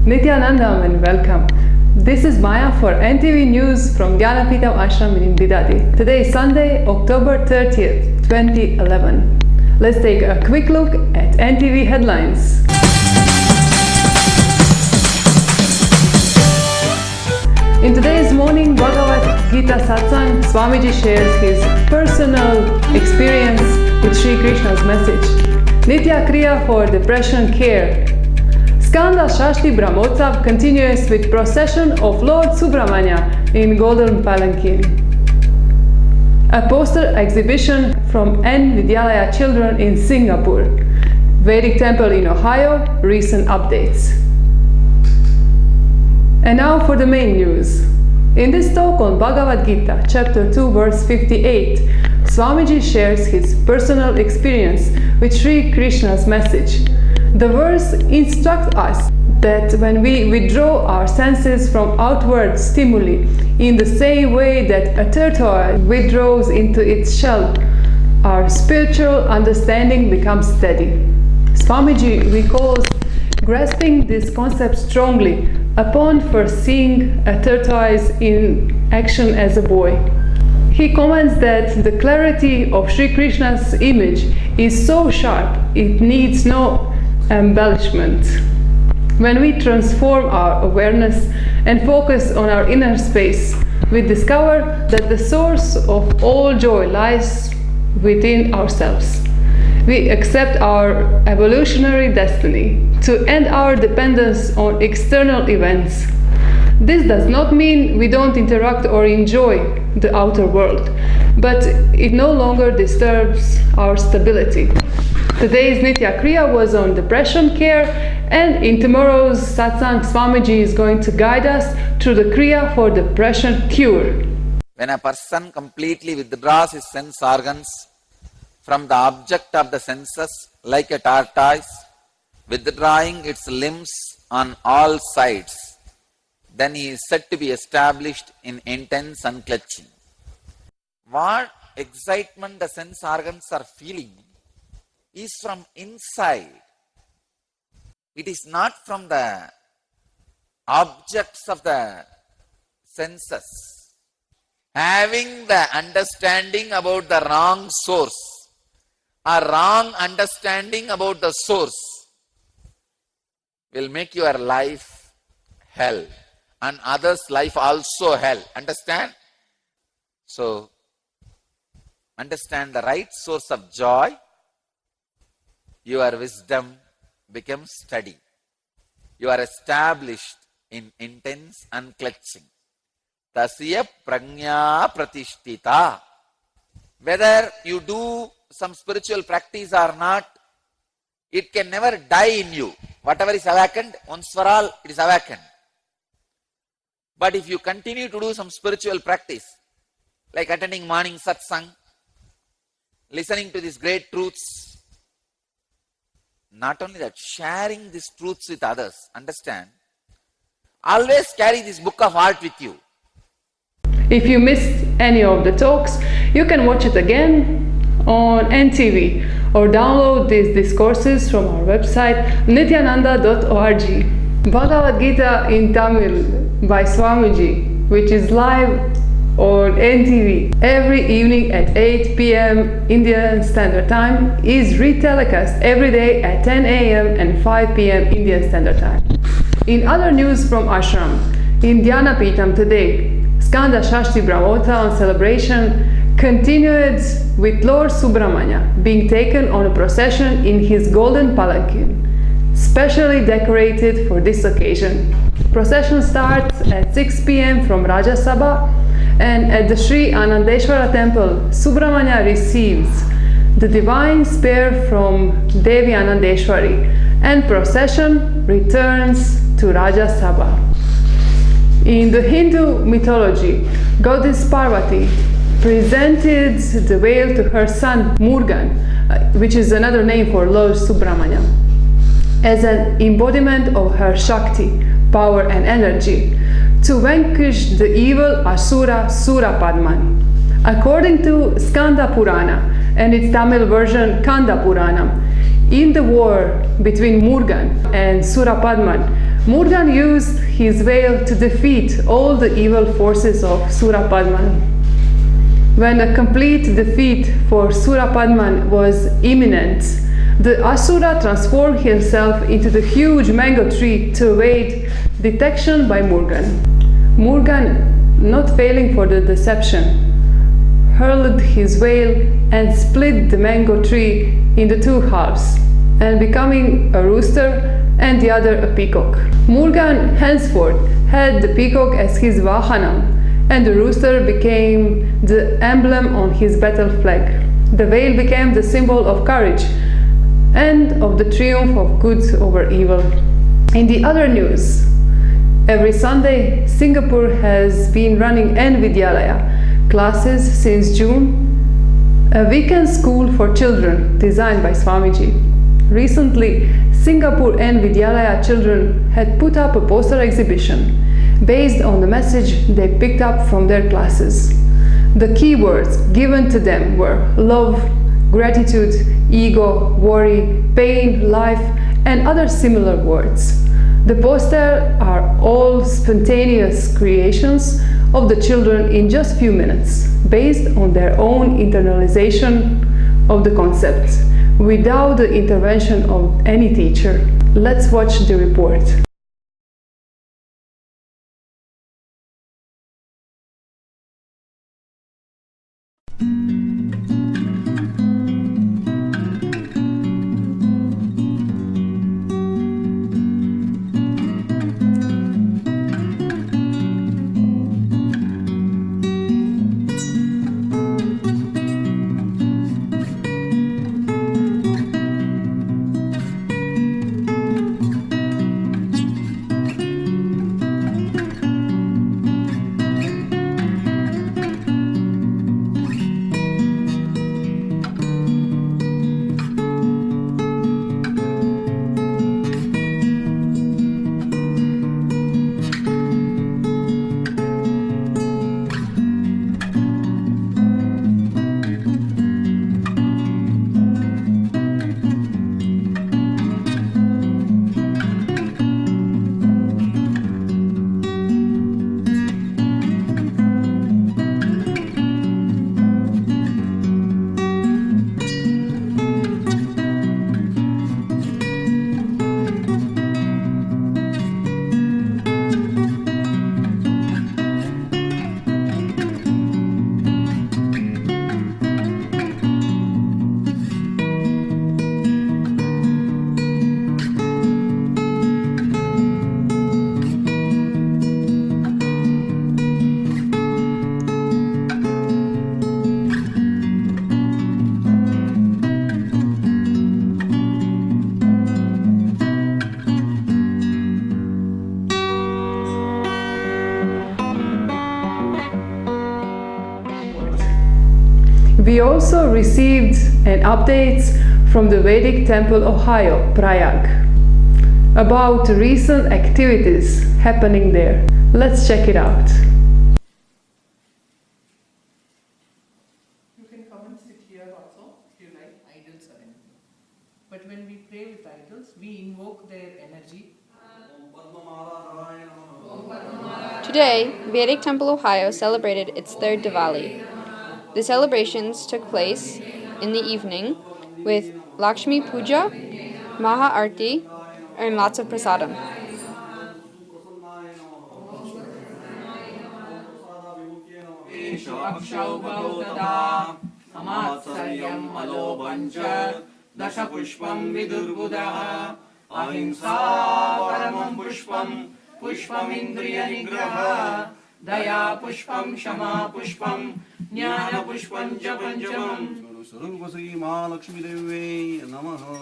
Nityanandam and welcome. This is Maya for NTV News from Dhyanapitham Ashram in Bidadi. Today is Sunday, October 30th, 2011. Let's take a quick look at NTV headlines. In today's morning Bhagavad Gita Satsang, Swamiji shares his personal experience with Sri Krishna's message. Nitya Kriya for Depression Care. Skanda Shashti Brahmotsav continues with procession of Lord Subramanya in Golden Palanquin. A poster exhibition from N. Vidyalaya children in Singapore. Vedic Temple in Ohio, recent updates. And now for the main news. In this talk on Bhagavad Gita, chapter 2, verse 58, Swamiji shares his personal experience with Sri Krishna's message. The verse instructs us that when we withdraw our senses from outward stimuli in the same way that a tortoise withdraws into its shell, our spiritual understanding becomes steady. Swamiji recalls grasping this concept strongly upon first seeing a tortoise in action as a boy. He comments that the clarity of Sri Krishna's image is so sharp it needs no embellishment. When we transform our awareness and focus on our inner space, we discover that the source of all joy lies within ourselves. We accept our evolutionary destiny to end our dependence on external events. This does not mean we don't interact or enjoy the outer world, but it no longer disturbs our stability. Today's Nitya Kriya was on depression care, and in tomorrow's Satsang, Swamiji is going to guide us through the Kriya for depression cure. When a person completely withdraws his sense organs from the object of the senses, like a tortoise, withdrawing its limbs on all sides, then he is said to be established in intense unclutching. What excitement the sense organs are feeling is from inside. It is not from the objects of the senses. Having the understanding about the wrong source, or wrong understanding about the source, will make your life hell and others' life also hell. Understand? So, understand the right source of joy, your wisdom becomes steady. You are established in intense unclutching. Tasya prajna pratishtita. Whether you do some spiritual practice or not, it can never die in you. Whatever is awakened, once for all, it is awakened. But if you continue to do some spiritual practice, like attending morning satsang, listening to these great truths, not only that, sharing these truths with others, understand? Always carry this book of art with you. If you missed any of the talks, you can watch it again on NTV or download these discourses from our website nityananda.org. Bhagavad Gita in Tamil by Swamiji, which is live on NTV every evening at 8 p.m. Indian Standard Time, is retelecast every day at 10 a.m. and 5 p.m. Indian Standard Time. In other news from Ashram, in Dhyanapitham today, Skanda Shashti Brahmotsav celebration continued with Lord Subramanya being taken on a procession in his golden palanquin, specially decorated for this occasion. Procession starts at 6 p.m. from Rajya Sabha, and at the Sri Anandeshwara temple, Subramanya receives the divine spear from Devi Anandeshwari, and procession returns to Rajya Sabha. In the Hindu mythology, goddess Parvati presented the veil to her son Murugan, which is another name for Lord Subramanya, as an embodiment of her Shakti, power and energy, to vanquish the evil Asura Surapadman. According to Skanda Purana and its Tamil version Kanda Puranam, In the war between Murugan and Surapadman, Murugan used his veil to defeat all the evil forces of Surapadman. When a complete defeat for Surapadman was imminent, the Asura transformed himself into the huge mango tree to evade detection by Murugan. Murugan, not failing for the deception, hurled his veil and split the mango tree into two halves, and becoming a rooster and the other a peacock. Murugan henceforth had the peacock as his Vahanam, and the rooster became the emblem on his battle flag. The veil became the symbol of courage and of the triumph of good over evil. In the other news, every Sunday, Singapore has been running N-Vidyalaya classes since June, a weekend school for children designed by Swamiji. Recently, Singapore N-Vidyalaya children had put up a poster exhibition based on the message they picked up from their classes. The keywords given to them were love, gratitude, ego, worry, pain, life, and other similar words. The posters are all spontaneous creations of the children in just few minutes, based on their own internalization of the concept, without the intervention of any teacher. Let's watch the report. We also received an update from the Vedic Temple Ohio, Prayag, about recent activities happening there. Let's check it out. You can come and sit here also if you like. Idols are in. But when we pray with idols, we invoke their energy. Today, Vedic Temple Ohio celebrated its third Diwali. The celebrations took place in the evening with Lakshmi Puja, Maha Arti, and lots of prasadam. Dashapushpam vidurbudaha ahimsa paramam pushpam pushpam indriya nigraha daya pushpam shama pushpam jnana pushpam cha panchamam Sarupa Sri Mahalakshmi Devi Namaha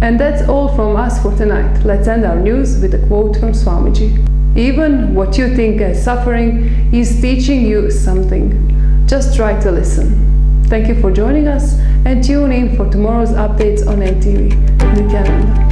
And that's all from us for tonight. Let's end our news with a quote from Swamiji. Even what you think as suffering is teaching you something. Just try to listen. Thank you for joining us and tune in for tomorrow's updates on NTV. Nityananda.